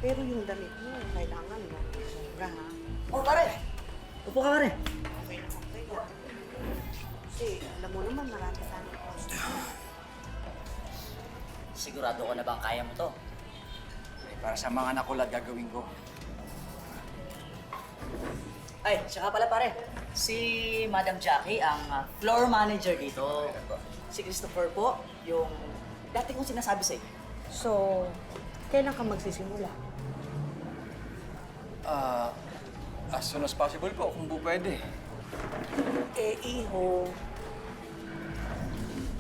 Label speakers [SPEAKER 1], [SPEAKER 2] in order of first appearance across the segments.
[SPEAKER 1] Pero yung damit mo, kailangan mo. Sobra, ha?
[SPEAKER 2] Oh, pare! Upo ka, pare.
[SPEAKER 1] Okay na, okay na. Kasi, alam mo naman, marami sana yung customer.
[SPEAKER 2] Sigurado ko na bang kaya mo to?
[SPEAKER 3] Para sa mga anak ko lang gagawin ko.
[SPEAKER 2] Ay, siya nga pala, pare. Si Madam Jackie, ang floor manager dito. Si Christopher po, yung dati kong sinasabi sa'yo.
[SPEAKER 1] So, kailan ka magsisimula?
[SPEAKER 3] As soon as possible po, kung po pwede.
[SPEAKER 1] Eh, iho,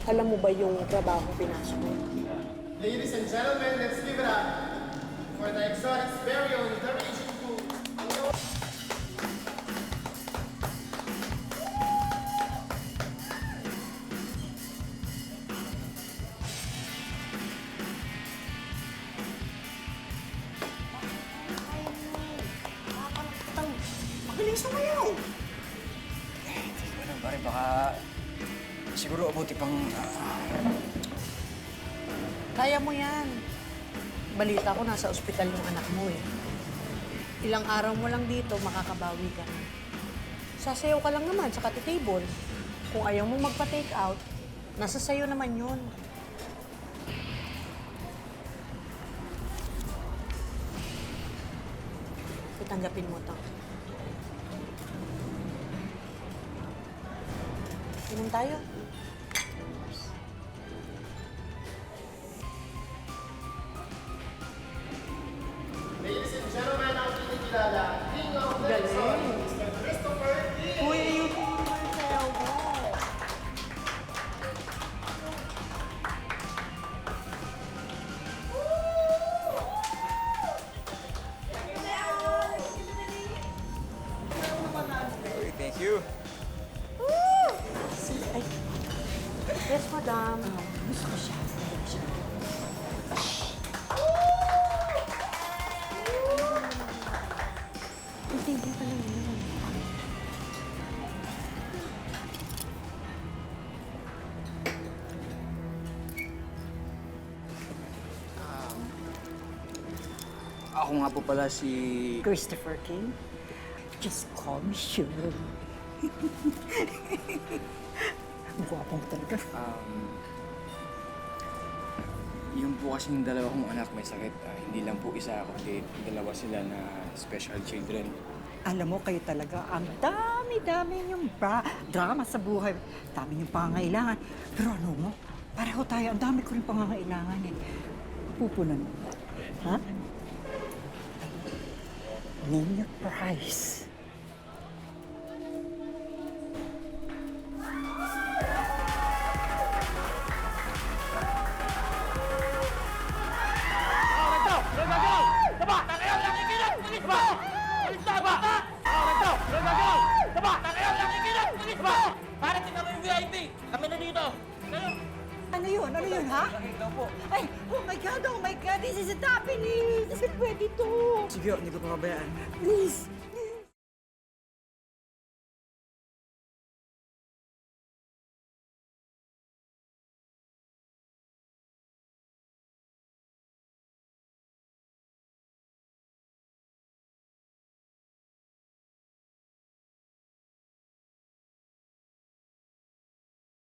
[SPEAKER 1] alam mo ba yung trabaho pinasok mo?
[SPEAKER 4] Ladies and gentlemen, let's give it up for the exotic very own The Raging Food.
[SPEAKER 1] Magaling sumayaw!
[SPEAKER 3] Ano, pare, baka siguro abuti pang...
[SPEAKER 1] Kaya mo yan. Balita ko, nasa ospital yung anak mo eh. Ilang araw mo lang dito, makakabawi ka na. Sasayaw ka lang naman sa kati-table. Kung ayaw mo magpa-take out, nasa sayo naman yun. Itanggapin mo to. Inom tayo.
[SPEAKER 4] Ladies and gentlemen, ang kinikilala, King of the Exotic, Mr. Christopher D.
[SPEAKER 1] Uy, ayun po yung sayaw mo.
[SPEAKER 3] Okay, thank you.
[SPEAKER 1] Ay. Yes, madam.
[SPEAKER 2] Gusto ko siya.
[SPEAKER 1] Thank you pa lang yun.
[SPEAKER 3] Ako nga po pala si...
[SPEAKER 5] Christopher King. Just call me Shirley. Ang gwapo mo talaga.
[SPEAKER 3] Yung po kasing dalawa kong anak may sakit. Hindi lang po isa, kundi dalawa sila na special children.
[SPEAKER 5] Alam mo, kayo talaga, ang dami-dami niyong drama sa buhay. Dami niyong pangangailangan. Pero ano mo, pareho tayo, ang dami ko rin pangangailangan eh. Pupunan mo. Ha? Name your price.
[SPEAKER 6] Para tingnan mo yung VIP! Kami na dito!
[SPEAKER 5] Ano yun? Ano yun, ha? Ay, oh my God, this is happening! This is pwede to.
[SPEAKER 3] Sige, hindi ko pababayaan.
[SPEAKER 5] Please,